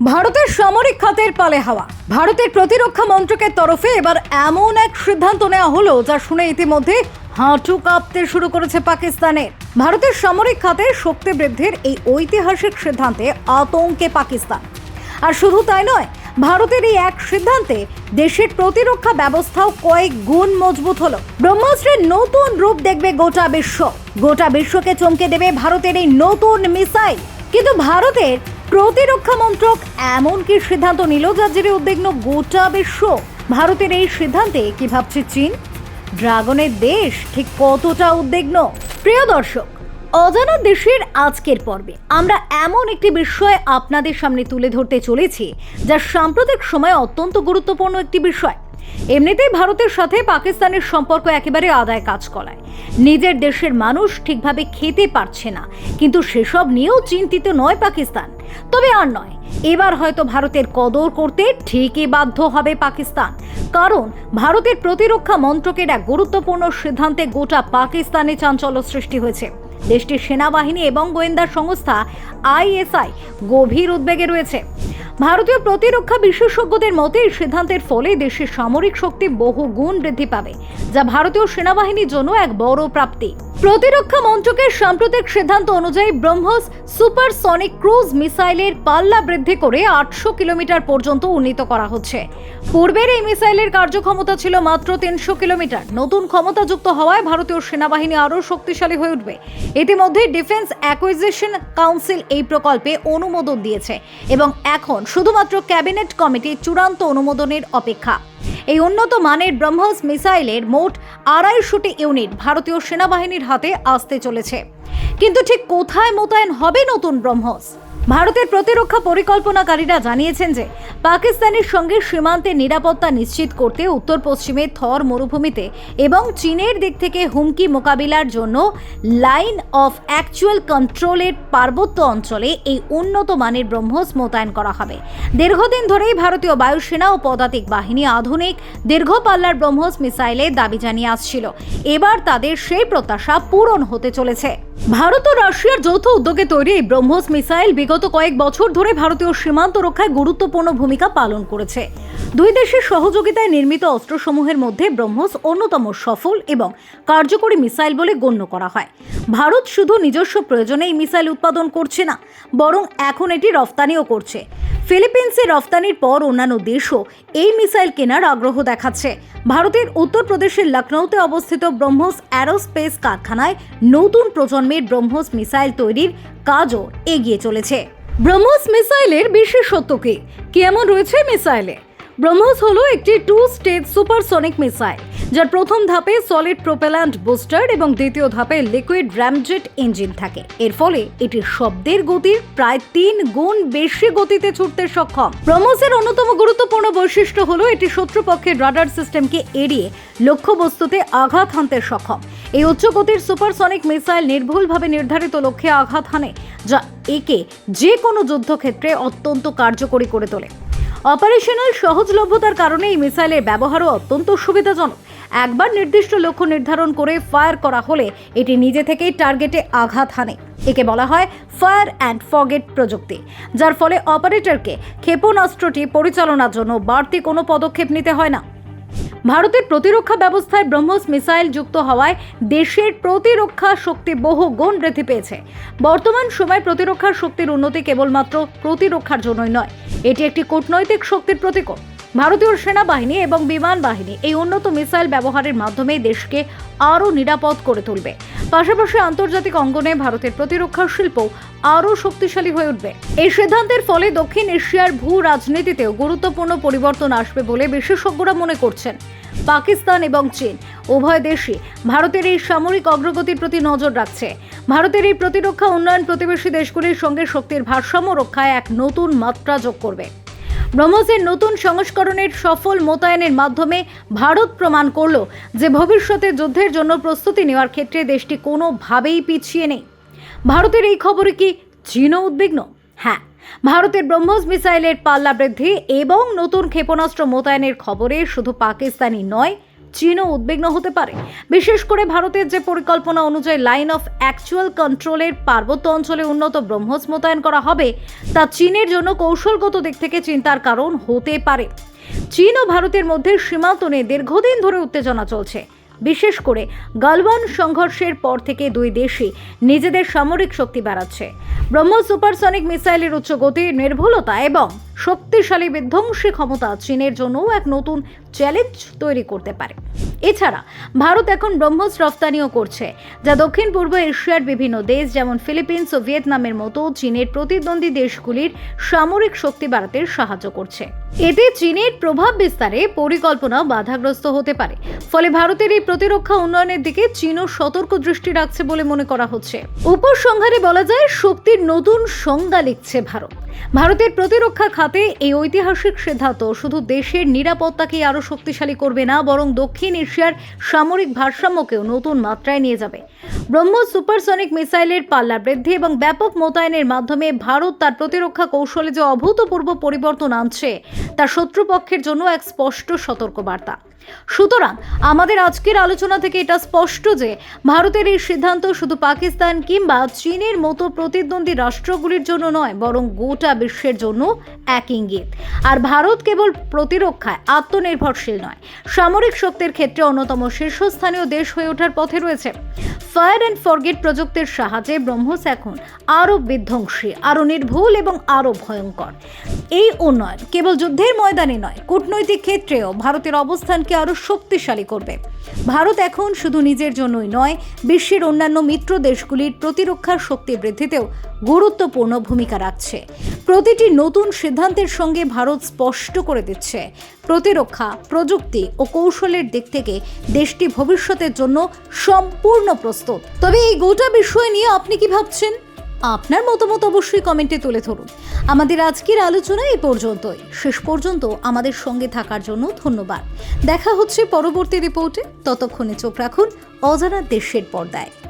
ভারতের সামরিক খাতের পালে হাওয়া। ভারতের প্রতিরক্ষা মন্ত্রকের তরফে এবার এমন এক সিদ্ধান্ত নেওয়া হলো যা শুনে ইতিমধ্যে হাঁটু কাঁপতে শুরু করেছে পাকিস্তানের। ভারতের সামরিক খাতে শক্তি বৃদ্ধির এই ঐতিহাসিক সিদ্ধান্তে আতঙ্কে পাকিস্তান। আর শুধু তাই নয়, ভারতের এই এক সিদ্ধান্তে দেশের প্রতিরক্ষা ব্যবস্থাও কয়েক গুণ মজবুত হলো। ব্রহ্মাস্ত্রের নতুন রূপ দেখবে গোটা বিশ্ব। গোটা বিশ্বকে চমকে দেবে ভারতের এই নতুন মিসাইল। কিন্তু ভারতের প্রতিরক্ষা মন্ত্রক এমন কি সিদ্ধান্ত নিল যার জেরে উদ্বিগ্ন গোটা বিশ্ব? ভারতের এই সিদ্ধান্তে কি ভাবছে চীন? ড্রাগনের দেশ ঠিক কতটা উদ্বিগ্ন? প্রিয় দর্শক, অজানা দেশের আজকের পর্বে আমরা এমন একটি বিষয় আপনাদের সামনে তুলে ধরতে চলেছি যা সাম্প্রতিক সময়ে অত্যন্ত গুরুত্বপূর্ণ একটি বিষয়। এমনিতেই ভারতের সাথে পাকিস্তানের সম্পর্ক একেবারে আদায় কাজ করায়। নিজের দেশের মানুষ ঠিকভাবে খেতে পারছে না, কিন্তু সেসব নিয়েও চিন্তিত নয় পাকিস্তান। তবে আর নয়, এবার হয়তো ভারতের কদর করতে ঠিকই বাধ্য হবে পাকিস্তান। কারণ ভারতের প্রতিরক্ষা মন্ত্রকের এক গুরুত্বপূর্ণ সিদ্ধান্তে গোটা পাকিস্তানে চাঞ্চল্য সৃষ্টি হয়েছে। দেশটির সেনাবাহিনী এবং গোয়েন্দা সংস্থা আইএসআই গভীর উদ্বেগে রয়েছে। ভারতীয় প্রতিরক্ষা বিশেষজ্ঞদের মতে এই সিদ্ধান্তের ফলে দেশের সামরিক শক্তি বহু গুণ বৃদ্ধি পাবে, যা ভারতীয় সেনাবাহিনীর জন্য এক বড় প্রাপ্তি। প্রতিরক্ষা মন্ত্রকের সাম্প্রতিক সিদ্ধান্ত অনুযায়ী ব্রহ্মস সুপারসনিক ক্রুজ মিসাইলের পাল্লা বৃদ্ধি করে 800 কিলোমিটার পর্যন্ত উন্নীত করা হচ্ছে। পূর্বের এই মিসাইলের কার্যক্ষমতা ছিল মাত্র 300 কিলোমিটার। নতুন ক্ষমতাযুক্ত হওয়ায় ভারতীয় সেনাবাহিনী আরও শক্তিশালী হয়ে উঠবে। ইতিমধ্যে ডিফেন্স অ্যাকুইজিশন কাউন্সিল এই প্রকল্পে অনুমোদন দিয়েছে এবং এখন শুধুমাত্র ক্যাবিনেট কমিটির চূড়ান্ত অনুমোদনের অপেক্ষা। এই উন্নত মানের ব্রহ্মস মিসাইলের মোট 250টি ইউনিট ভারতীয় সেনাবাহিনীর হাতে আসতে চলেছে। কিন্তু ঠিক কোথায় মোতায়েন হবে নতুন ব্রহ্মস? ভারতের প্রতিরক্ষা পরিকল্পনাকারীরা জানিয়েছেন যে পাকিস্তানের সঙ্গে সীমান্তে নিরাপত্তা নিশ্চিত করতে উত্তর পশ্চিমে থর মরুভূমিতে এবং চীনের দিক থেকে হুমকি মোকাবিলার জন্য লাইন অফ অ্যাকচুয়াল কন্ট্রোলের পার্বত্য অঞ্চলে এই উন্নত মানের ব্রহ্মস মোতায়েন করা হবে। দীর্ঘদিন ধরেই ভারতীয় বায়ুসেনা ও পদাতিক বাহিনী আধুনিক দীর্ঘ পাল্লার ব্রহ্মস মিসাইলের দাবি জানিয়ে আসছিল। এবার তাদের সেই প্রত্যাশা পূরণ হতে চলেছে। ভারত ও রাশিয়ার যৌথ উদ্যোগে তৈরি এই ব্রহ্মস মিসাইল বিগত কয়েক বছর ধরে ভারতীয় সীমান্ত রক্ষায় গুরুত্বপূর্ণ ভূমিকা পালন করেছে। দুই দেশের সহযোগিতায় নির্মিত অস্ত্রসমূহের মধ্যে ব্রহ্মস অন্যতম সফল এবং কার্যকরী মিসাইল বলে গণ্য করা হয়। ভারত শুধু নিজস্ব প্রয়োজনে এই মিসাইল উৎপাদন করছে না, বরং এখন এটি রফতানিও করছে। ফিলিপিন্সে রফতানির পর অন্যান্য দেশও এই মিসাইল কেনার আগ্রহ দেখাচ্ছে। ভারতের উত্তরপ্রদেশের লখনৌতে অবস্থিত ব্রহ্মস অ্যারোস্পেস কারখানায় নতুন প্রজন্মের ব্রহ্মস মিসাইল তৈরির কাজও এগিয়ে চলেছে। ব্রহ্মস মিসাইলের বিশেষত্ব কি? কেমন রয়েছে মিসাইলে? ব্রহ্মস হলো একটি 2 স্টেজ সুপারসনিক মিসাইল, যার প্রথম ধাপে সলিড প্রোপেল্যান্ট বুস্টার এবং দ্বিতীয় ধাপে লিকুইড র্যামজেট ইঞ্জিন থাকে। এর ফলে এটি শব্দের গতির প্রায় 3 গুণ বেশি গতিতে ছুটতে সক্ষম। ব্রহ্মসের অন্যতম গুরুত্বপূর্ণ বৈশিষ্ট্য হলো এটি শত্রুপক্ষের রাডার সিস্টেমকে এড়িয়ে লক্ষ্যবস্তুতে আঘাত হানতে সক্ষম। এই উচ্চ গতির সুপারসনিক মিসাইল নির্ভুলভাবে নির্ধারিত লক্ষ্যে আঘাত হানে, যা একে যে কোনো যুদ্ধক্ষেত্রে অত্যন্ত কার্যকরী করে তোলে। অপারেশনাল সহজলভ্যতার কারণে এই মিসাইলের ব্যবহারও অত্যন্ত সুবিধাজনক। একবার নির্দিষ্ট লক্ষ্য নির্ধারণ করে ফায়ার করা হলে এটি নিজে থেকেই টার্গেটে আঘাত হানে। একে বলা হয় ফায়ার অ্যান্ড ফরগেট প্রযুক্তি, যার ফলে অপারেটরকে ক্ষেপণাস্ত্রটি পরিচালনার জন্য বাড়তি কোনো পদক্ষেপ নিতে হয় না। ভারতের প্রতিরক্ষা ব্যবস্থায় ব্রহ্মস মিসাইল যুক্ত হওয়ায় দেশের প্রতিরক্ষা শক্তি বহু গুণ বৃদ্ধি পেয়েছে। বর্তমান সময়ে প্রতিরক্ষার শক্তির উন্নতি কেবলমাত্র প্রতিরক্ষার জন্যই নয়, এটি একটি কূটনৈতিক শক্তির প্রতীকও। ভারতীয় সেনাবাহিনী এবং বিমান বাহিনী এই উন্নত মিসাইল ব্যবহারের মাধ্যমে দেশকে আরও নিরাপদ করে তুলবে। পাশাপাশি আন্তর্জাতিক অঙ্গনে ভারতের প্রতিরক্ষা শিল্প আরও শক্তিশালী হয়ে উঠবে। এই সিদ্ধান্তের ফলে দক্ষিণ এশিয়ার ভূ রাজনীতিতেও গুরুত্বপূর্ণ পরিবর্তন আসবে বলে বিশেষজ্ঞরা মনে করছেন। পাকিস্তান এবং চীন উভয় দেশই ভারতের এই সামরিক অগ্রগতির প্রতি নজর রাখছে। ভারতের এই প্রতিরক্ষা উন্নয়ন প্রতিবেশী দেশগুলির সঙ্গে শক্তির ভারসাম্য রক্ষায় এক নতুন মাত্রা যোগ করবে। ব্রহ্মসের নতুন সংস্করণের সফল মোতায়েনের মাধ্যমে ভারত প্রমাণ করল যে ভবিষ্যতে যুদ্ধের জন্য প্রস্তুতি নেওয়ার ক্ষেত্রে দেশটি কোনোভাবেই পিছিয়ে নেই। ভারতের এই খবরে কি চীনও উদ্বিগ্ন? হ্যাঁ, ভারতের ব্রহ্মস মিসাইলের পাল্লা বৃদ্ধি এবং নতুন ক্ষেপণাস্ত্র মোতায়েনের খবরে শুধু পাকিস্তানি নয়, চীনও উদ্বিগ্ন হতে পারে। বিশেষ করে ভারতের যে পরিকল্পনা অনুযায়ী লাইন অফ অ্যাকচুয়াল কন্ট্রোলের পার্বত্য অঞ্চলে উন্নত ব্রহ্মোস মোতায়েন করা হবে, তা চীনের জন্য কৌশলগত দিক থেকে চিন্তার কারণ হতে পারে। চীন ও ভারতের মধ্যে সীমান্ত নিয়ে দীর্ঘদিন ধরে উত্তেজনা চলছে। বিশেষ করে গালওয়ান সংঘর্ষের পর থেকে দুই দেশই নিজেদের সামরিক শক্তি বাড়াচ্ছে। ব্রহ্মোস সুপারসনিক মিসাইলের উচ্চ গতি, নির্ভুলতা এবং শক্তিশালী বিধ্বংসী ক্ষমতা চীনের জন্য এক নতুন চ্যালেঞ্জ তৈরি করতে পারে। এছাড়া ভারত এখন ব্রহ্মোস রফতানিও করছে, যা দক্ষিণ পূর্ব এশিয়ার বিভিন্ন দেশ যেমন ফিলিপিন্স ও ভিয়েতনামের মতো চীনের প্রতিদ্বন্দ্বী দেশগুলির সামরিক শক্তি বাড়াতে সাহায্য করছে। এতে চীনের প্রভাব বিস্তারে পরিকল্পনা বাধাগ্রস্ত হতে পারে। ফলে ভারতের এই প্রতিরক্ষা উন্নয়নের দিকে চীনও সতর্ক দৃষ্টি রাখছে বলে মনে করা হচ্ছে। উপসংহারে বলা যায়, শক্তির নতুন সংজ্ঞা লিখছে ভারত। ভারতের প্রতিরক্ষা খাতে এই ঐতিহাসিক সিদ্ধান্ত শুধু দেশের নিরাপত্তাকে আরো শক্তিশালী করবে না, বরং দক্ষিণ এশিয়ার সামরিক ভারসাম্যকেও নতুন মাত্রায় নিয়ে যাবে। ব্রহ্মোস সুপারসনিক মিসাইলের পাল্লা বৃদ্ধি এবং ব্যাপক মোতায়েনের মাধ্যমে ভারত তার প্রতিরক্ষা কৌশলে যে অভূতপূর্ব পরিবর্তন আনছে, তা শত্রুপক্ষের জন্য এক স্পষ্ট সতর্কবার্তা। সুতরাং আমাদের আজকের আলোচনা থেকে এটা স্পষ্ট যে ভারতের এই সিদ্ধান্ত শুধু পাকিস্তান কিংবা চীনের মতো প্রতিদ্বন্দ্বী রাষ্ট্রগুলির জন্য নয়, বরং গোটা বিশ্বের জন্য এক ইঙ্গিত। আর ভারত কেবল প্রতিরক্ষায় আত্মনির্ভরশীল নয়, সামরিক শক্তির ক্ষেত্রে অন্যতম শীর্ষস্থানীয় দেশ হয়ে ওঠার পথে রয়েছে। ফায়ার অ্যান্ড ফরগেট প্রযুক্তির সাহায্যে ব্রহ্মোস এখন আরও বিধ্বংসী, আরও নির্ভুল এবং আরও ভয়ঙ্কর। এই উন্নয়ন কেবল যুদ্ধের ময়দানে নয়, কূটনৈতিক ক্ষেত্রেও ভারতের অবস্থানকে আরও শক্তিশালী করবে। ভারত এখন শুধু নিজের জন্যই নয়, বিশ্বের অন্যান্য মিত্র দেশগুলির প্রতিরক্ষার শক্তি বৃদ্ধিতেও গুরুত্বপূর্ণ ভূমিকা রাখছে। প্রতিটি নতুন সিদ্ধান্তের সঙ্গে ভারত স্পষ্ট করে দিচ্ছে, প্রতিরক্ষা, প্রযুক্তি ও কৌশলের দিক থেকে দেশটি ভবিষ্যতের জন্য সম্পূর্ণ প্রস্তুত। তবে এই গোটা বিষয় নিয়ে আপনি কি ভাবছেন? আপনার মতামত অবশ্যই কমেন্টে তুলে ধরুন। আমাদের আজকের আলোচনা এই পর্যন্তই। শেষ পর্যন্ত আমাদের সঙ্গে থাকার জন্য ধন্যবাদ। দেখা হচ্ছে পরবর্তী রিপোর্টে। ততক্ষণে চোখ রাখুন অজানা দেশের পর্দায়।